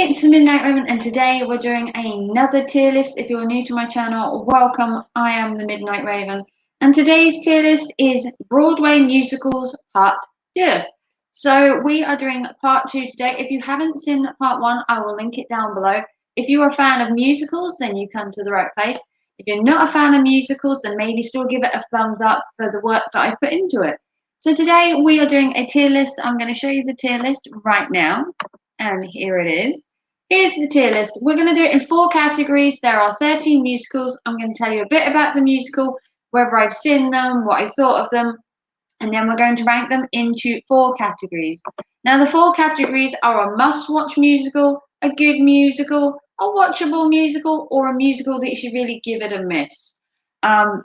It's the Midnight Raven, and today we're doing another tier list. If you're new to my channel, welcome. I am the Midnight Raven, and today's tier list is Broadway musicals part 2. So we are doing part 2 today. If you haven't seen part 1, I will link it down below. If you're a fan of musicals, then you come to the right place. If you're not a fan of musicals, then maybe still give it a thumbs up for the work that I put into it. So today we are doing a tier list. I'm going to show you the tier list right now. And here it is. Here's the tier list. We're going to do it in 4 categories. There are 13 musicals. I'm going to tell you a bit about the musical, whether I've seen them, what I thought of them, and then we're going to rank them into 4 categories. Now, the 4 categories are a must-watch musical, a good musical, a watchable musical, or a musical that you should really give it a miss.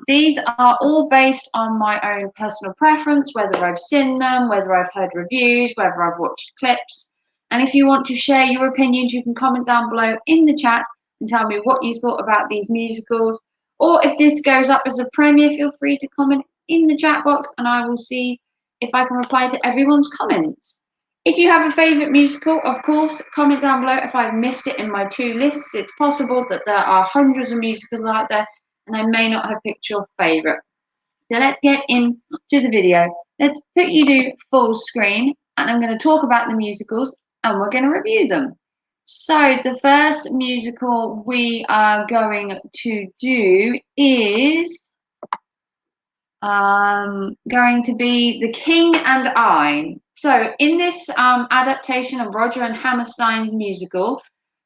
These are all based on my own personal preference, whether I've seen them, whether I've heard reviews, whether I've watched clips. And if you want to share your opinions, you can comment down below in the chat and tell me what you thought about these musicals. Or if this goes up as a premiere, feel free to comment in the chat box and I will see if I can reply to everyone's comments. If you have a favourite musical, of course, comment down below if I've missed it in my 2 lists. It's possible that there are hundreds of musicals out there and I may not have picked your favourite. So let's get into the video. Let's put you to full screen and I'm going to talk about the musicals and we're going to review them. So the first musical we are going to do is going to be The King and I. So in this adaptation of Roger and Hammerstein's musical,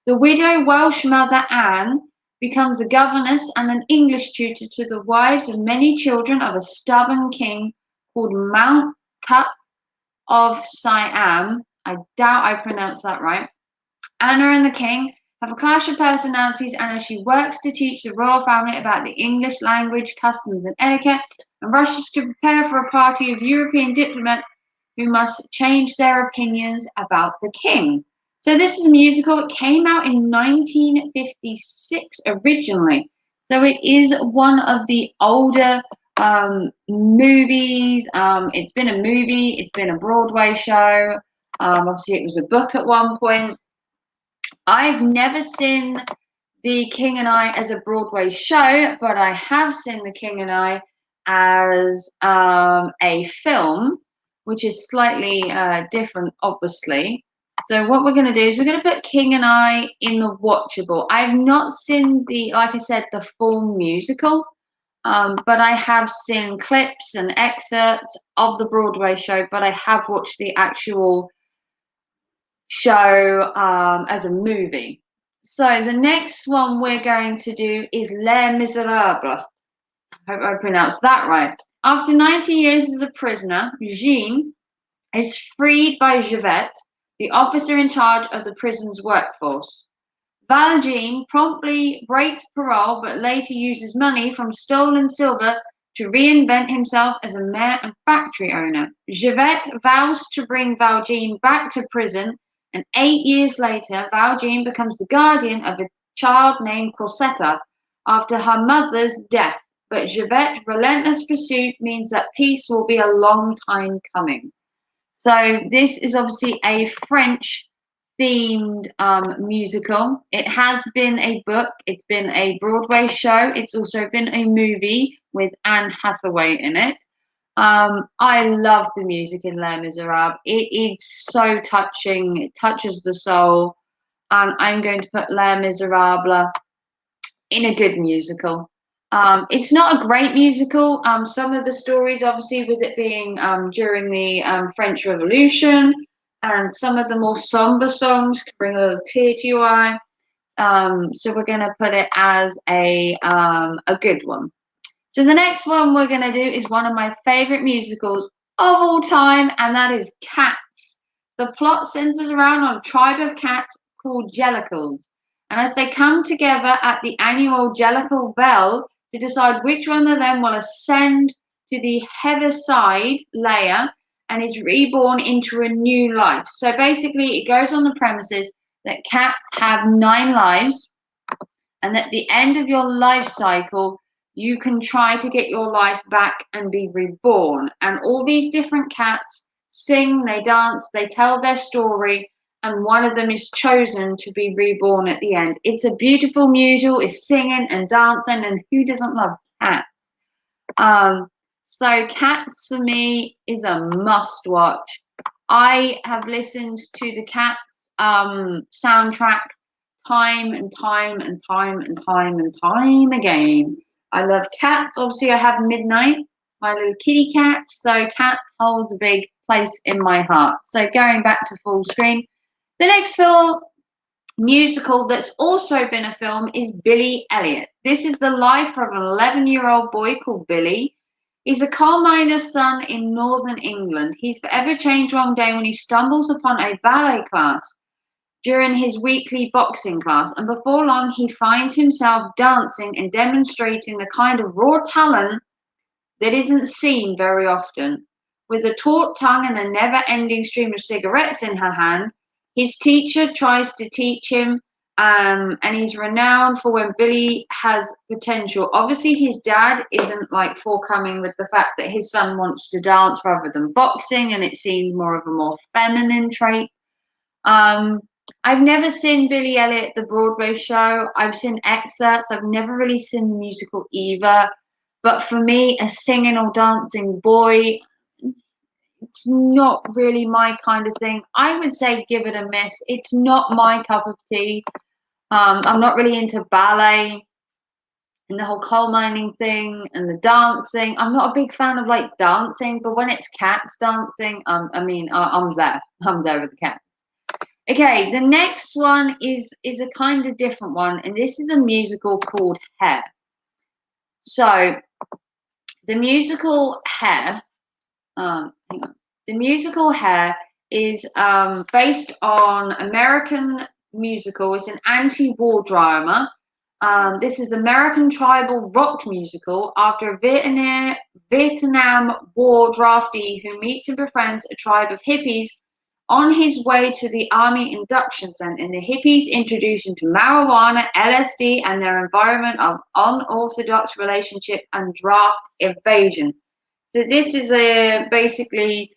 the widow Welsh mother Anne becomes a governess and an English tutor to the wives of many children of a stubborn king called Mount Cup of Siam. I doubt I pronounced that right. Anna and the king have a clash of personalities, and as she works to teach the royal family about the English language, customs, and etiquette, and rushes to prepare for a party of European diplomats who must change their opinions about the king. So this is a musical. It came out in 1956 originally. So it is one of the older movies. It's been a movie. It's been a Broadway show. Obviously, it was a book at one point. I've never seen The King and I as a Broadway show, but I have seen The King and I as a film, which is slightly different, obviously. So what we're going to do is we're going to put King and I in the watchable. I've not seen like I said, the full musical, but I have seen clips and excerpts of the Broadway show, but I have watched the actual show as a movie. So the next one we're going to do is Les Miserables. I hope I pronounced that right. After 90 years as a prisoner, Jean is freed by Javette, the officer in charge of the prison's workforce. Valjean promptly breaks parole, but later uses money from stolen silver to reinvent himself as a mayor and factory owner. Javette vows to bring Valjean back to prison, and 8 years later, Valjean becomes the guardian of a child named Corsetta after her mother's death. But Javette's relentless pursuit means that peace will be a long time coming. So this is obviously a French themed musical. It has been a book, it's been a Broadway show, it's also been a movie with Anne Hathaway in it. I love the music in Les Miserables. It is so touching, it touches the soul, and I'm going to put Les Miserables in a good musical. It's not a great musical. Some of the stories, obviously, with it being during the French Revolution, and some of the more somber songs can bring a little tear to your eye. So we're going to put it as a good one. So the next one we're going to do is one of my favorite musicals of all time, and that is Cats. The plot centers around a tribe of cats called Jellicles. And as they come together at the annual Jellicle Bell to decide which one of them will ascend to the Heaviside layer and is reborn into a new life. So basically, it goes on the premises that cats have 9 lives, and at the end of your life cycle, you can try to get your life back and be reborn. And all these different cats sing, they dance, they tell their story, and one of them is chosen to be reborn at the end. It's a beautiful musical. It's singing and dancing, and who doesn't love cats? So Cats for me is a must watch. I have listened to the Cats soundtrack time and time and time and time and time again. I love Cats. Obviously, I have Midnight, my little kitty cat. So Cats holds a big place in my heart. So going back to full screen, the next film musical that's also been a film is Billy Elliot. This is the life of an 11-year-old boy called Billy. He's a coal miner's son in northern England. He's forever changed one day when he stumbles upon a ballet class during his weekly boxing class, and before long he finds himself dancing and demonstrating the kind of raw talent that isn't seen very often. With a taut tongue and a never-ending stream of cigarettes in her hand, his teacher tries to teach him, and he's renowned for when Billy has potential. Obviously, his dad isn't like forthcoming with the fact that his son wants to dance rather than boxing, and it seems more of a more feminine trait. I've never seen Billy Elliot, the Broadway show. I've seen excerpts. I've never really seen the musical either. But for me, a singing or dancing boy, it's not really my kind of thing. I would say give it a miss. It's not my cup of tea. I'm not really into ballet and the whole coal mining thing and the dancing. I'm not a big fan of like dancing, but when it's cats dancing, I'm there. I'm there with the cat. Okay, the next one is a kind of different one, and this is a musical called Hair. So the musical Hair, hang on. The musical Hair is based on American musical. It's an anti-war drama. This is American tribal rock musical after a Vietnam War draftee who meets and befriends a tribe of hippies on his way to the Army Induction Center. And the hippies introduce him to marijuana, LSD, and their environment of unorthodox relationship and draft evasion. So this is basically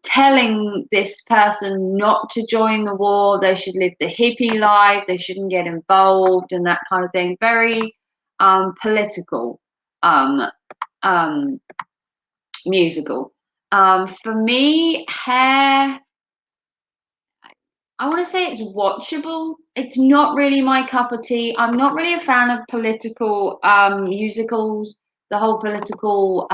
telling this person not to join the war. They should live the hippie life. They shouldn't get involved and that kind of thing. Very political musical. For me, Hair, I want to say it's watchable. It's not really my cup of tea. I'm not really a fan of political musicals, the whole political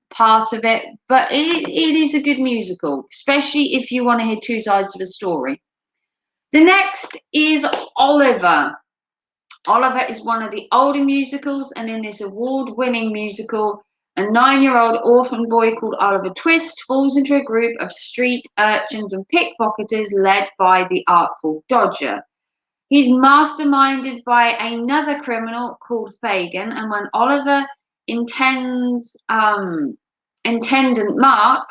part of it, but it is a good musical, especially if you want to hear two sides of a story. The next is Oliver. Oliver is one of the older musicals, and in this award-winning musical, a 9-year-old orphan boy called Oliver Twist falls into a group of street urchins and pickpocketers led by the Artful Dodger. He's masterminded by another criminal called Fagin, and when Oliver Intendant Mark,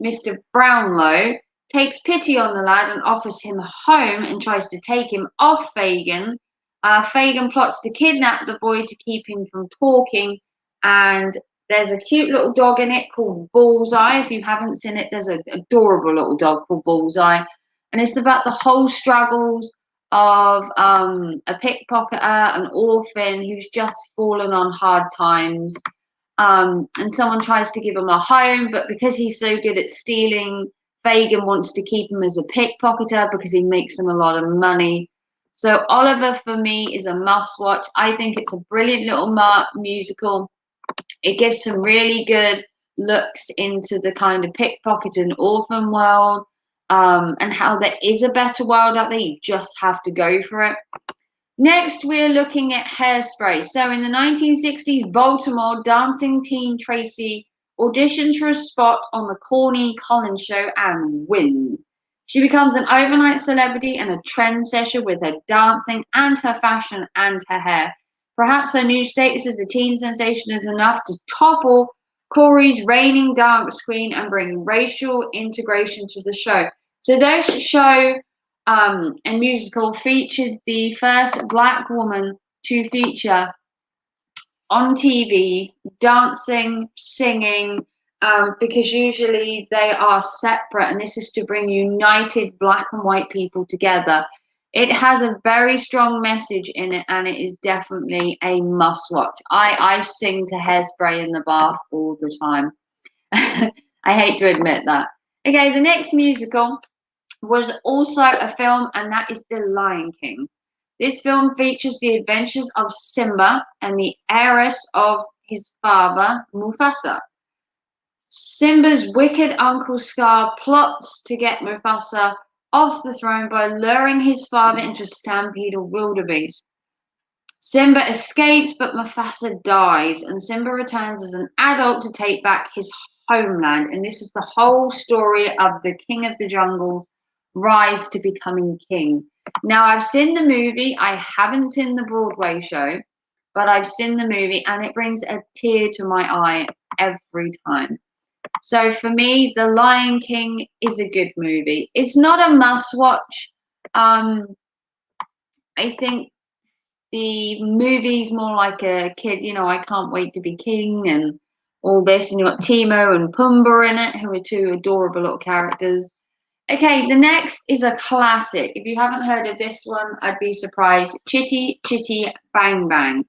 Mr. Brownlow, takes pity on the lad and offers him a home and tries to take him off Fagin. Fagin plots to kidnap the boy to keep him from talking, and there's a cute little dog in it called Bullseye. If you haven't seen it, there's an adorable little dog called Bullseye, and it's about the whole struggles of a pickpocketer, an orphan who's just fallen on hard times. And someone tries to give him a home, but because he's so good at stealing, Fagin wants to keep him as a pickpocketer because he makes him a lot of money. So Oliver, for me, is a must-watch. I think it's a brilliant little musical. It gives some really good looks into the kind of pickpocket and orphan world, and how there is a better world out there. You just have to go for it. Next, we're looking at Hairspray. So in the 1960s, Baltimore dancing teen Tracy auditions for a spot on the Corny Collins show and wins. She becomes an overnight celebrity and a trendsetter with her dancing and her fashion and her hair. Perhaps her new status as a teen sensation is enough to topple Corey's reigning dance queen and bring racial integration to the show. So this show and musical featured the first Black woman to feature on TV, dancing, singing, because usually they are separate, and this is to bring united black and white people together. It has a very strong message in it, and it is definitely a must watch. I sing to Hairspray in the bath all the time. I hate to admit that. Okay, the next musical was also a film, and that is The Lion King. This film features the adventures of Simba and the heiress of his father, Mufasa. Simba's wicked uncle Scar plots to get Mufasa off the throne by luring his father into a stampede of wildebeest. Simba escapes, but Mufasa dies, and Simba returns as an adult to take back his homeland. And this is the whole story of the King of the Jungle rise to becoming king. Now, I've seen the movie, I haven't seen the Broadway show, but I've seen the movie, and it brings a tear to my eye every time. So for me, The Lion King is a good movie. It's not a must watch. I think the movie's more like a kid, I can't wait to be king and all this. And you've got Timo and Pumbaa in it, who are two adorable little characters. Okay, the next is a classic. If you haven't heard of this one, I'd be surprised. Chitty Chitty Bang Bang.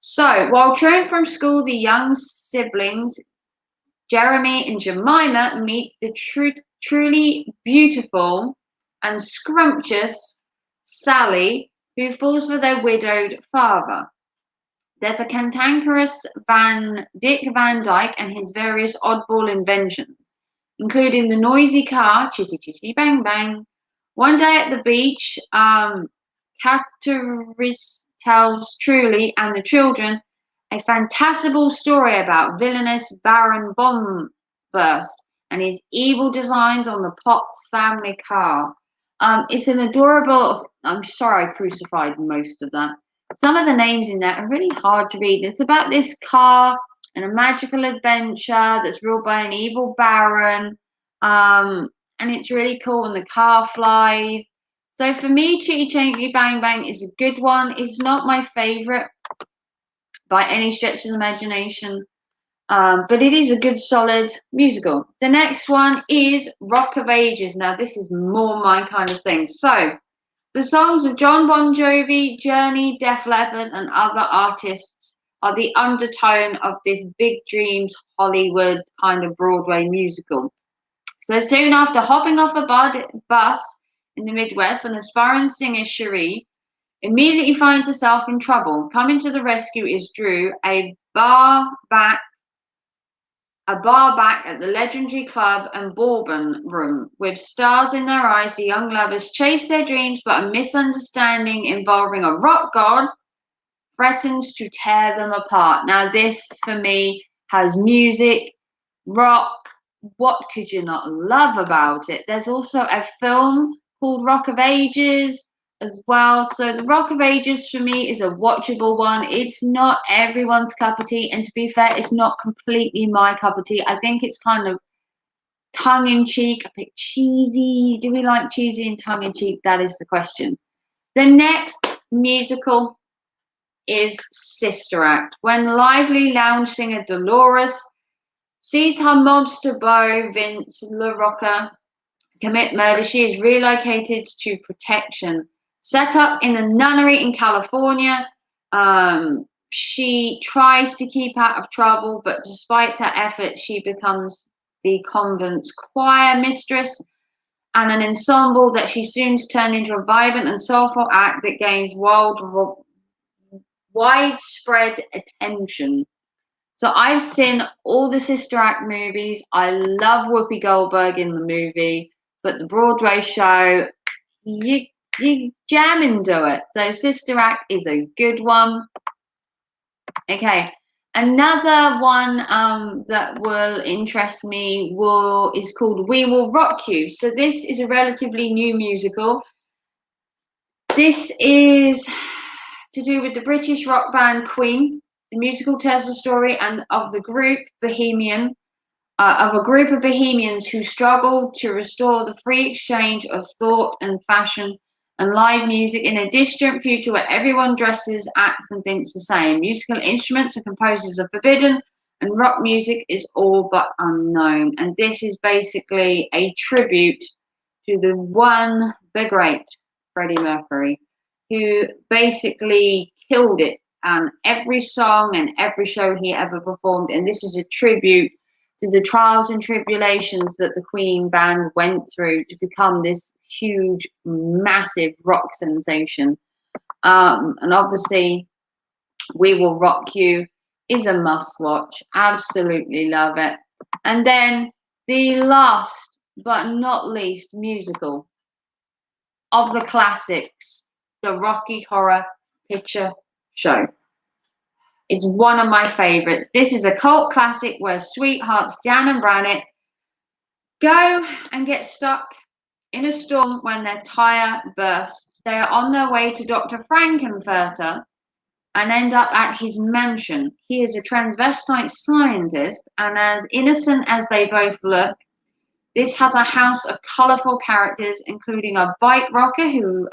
So, while touring from school, the young siblings Jeremy and Jemima meet the truly beautiful and scrumptious Sally, who falls for their widowed father. There's a cantankerous Dick Van Dyke and his various oddball inventions, including the noisy car, Chitty Chitty Bang Bang. One day at the beach, Cactus tells Truly and the children a fantastical story about villainous Baron Bombburst and his evil designs on the Potts family car. It's an adorable. I'm sorry I crucified most of that. Some of the names in there are really hard to read. It's about this car and a magical adventure that's ruled by an evil baron. And it's really cool, and the car flies. So for me, Chitty Chitty Bang Bang is a good one. It's not my favorite by any stretch of the imagination, but it is a good, solid musical. The next one is Rock of Ages. Now, this is more my kind of thing. So, the songs of John Bon Jovi, Journey, Def Leppard, and other artists are the undertone of this Big Dreams Hollywood kind of Broadway musical. So soon after hopping off a bus in the Midwest, an aspiring singer, Cherie, immediately finds herself in trouble. Coming to the rescue is Drew, a bar back at the legendary club and bourbon room. With stars in their eyes, the young lovers chase their dreams, but a misunderstanding involving a rock god threatens to tear them apart. Now, this, for me, has music, rock. What could you not love about it? There's also a film called Rock of Ages as well. So the Rock of Ages for me is a watchable one. It's not everyone's cup of tea, and to be fair, it's not completely my cup of tea. I think it's kind of tongue-in-cheek, a bit cheesy. Do we like cheesy and tongue-in-cheek? That is the question. The next musical is Sister Act. When lively lounge singer Dolores sees her mobster beau, Vince LaRocca, commit murder, she is relocated to protection. Set up in a nunnery in California, she tries to keep out of trouble, but despite her efforts, she becomes the convent's choir mistress and an ensemble that she soon turns into a vibrant and soulful act that gains widespread attention. So I've seen all the Sister Act movies. I love Whoopi Goldberg in the movie, but the Broadway show, you jam into it. So Sister Act is a good one. Okay, another one that will interest me is called We Will Rock You. So this is a relatively new musical. This is to do with the British rock band Queen. The musical tells the story of a group of Bohemians who struggle to restore the free exchange of thought and fashion and live music in a distant future where everyone dresses, acts, and thinks the same. Musical instruments and composers are forbidden, and rock music is all but unknown. And this is basically a tribute to the great Freddie Mercury, who basically killed it on every song and every show he ever performed. And this is a tribute to the trials and tribulations that the Queen band went through to become this huge, massive rock sensation. And obviously, We Will Rock You is a must watch. Absolutely love it. And then the last but not least musical of the classics, the Rocky Horror Picture Show. It's one of my favorites. This is a cult classic where sweethearts Jan and Branett go and get stuck in a storm when their tire bursts. They are on their way to Dr. Frankenfurter and end up at his mansion. He is a transvestite scientist, and as innocent as they both look, this has a house of colourful characters, including a bike rocker who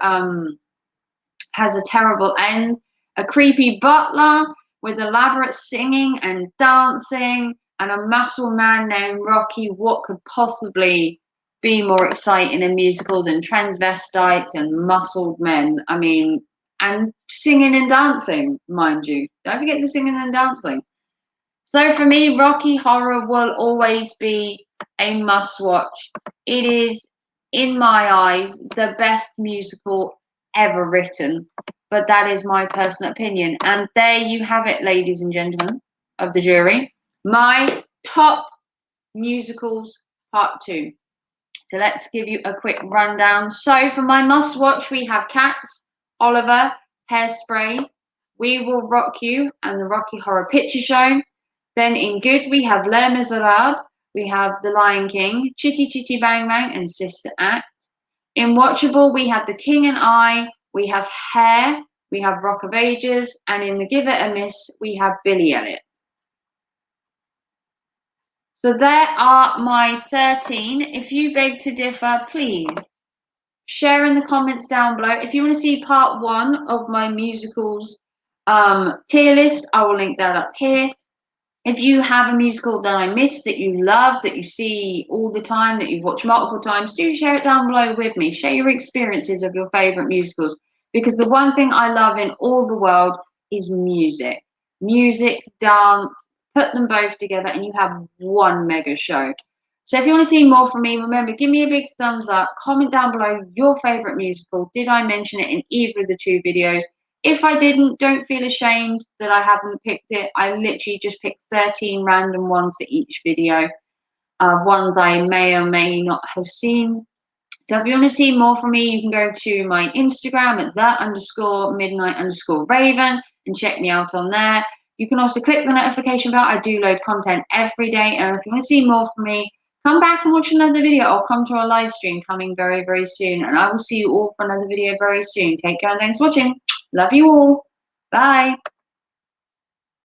has a terrible end, a creepy butler with elaborate singing and dancing, and a muscle man named Rocky. What could possibly be more exciting in a musical than transvestites and muscled men? I mean, and singing and dancing, mind you. Don't forget the singing and dancing. So for me, Rocky Horror will always be a must watch. It is, in my eyes, the best musical ever written. But that is my personal opinion. And there you have it, ladies and gentlemen of the jury. My top musicals, part 2. So let's give you a quick rundown. So for my must watch, we have Cats, Oliver, Hairspray, We Will Rock You, and the Rocky Horror Picture Show. Then in good, we have Les Miserables, we have The Lion King, Chitty Chitty Bang Bang, and Sister Act. In watchable, we have The King and I, we have Hair, we have Rock of Ages, and in the Give It a Miss, we have Billy Elliot. So there are my 13. If you beg to differ, please share in the comments down below. If you want to see part 1 of my musicals tier list, I will link that up here. If you have a musical that I missed, that you love, that you see all the time, that you've watched multiple times, do share it down below with me. Share your experiences of your favourite musicals. Because the one thing I love in all the world is music. Music, dance, put them both together and you have one mega show. So if you want to see more from me, remember, give me a big thumbs up. Comment down below your favourite musical. Did I mention it in either of the 2 videos? If I didn't, don't feel ashamed that I haven't picked it. I literally just picked 13 random ones for each video. Ones I may or may not have seen. So if you want to see more from me, you can go to my Instagram at _midnight_raven and check me out on there. You can also click the notification bell. I do load content every day. And if you want to see more from me, come back and watch another video or come to a live stream coming very, very soon. And I will see you all for another video very soon. Take care and thanks for watching. Love you all. Bye.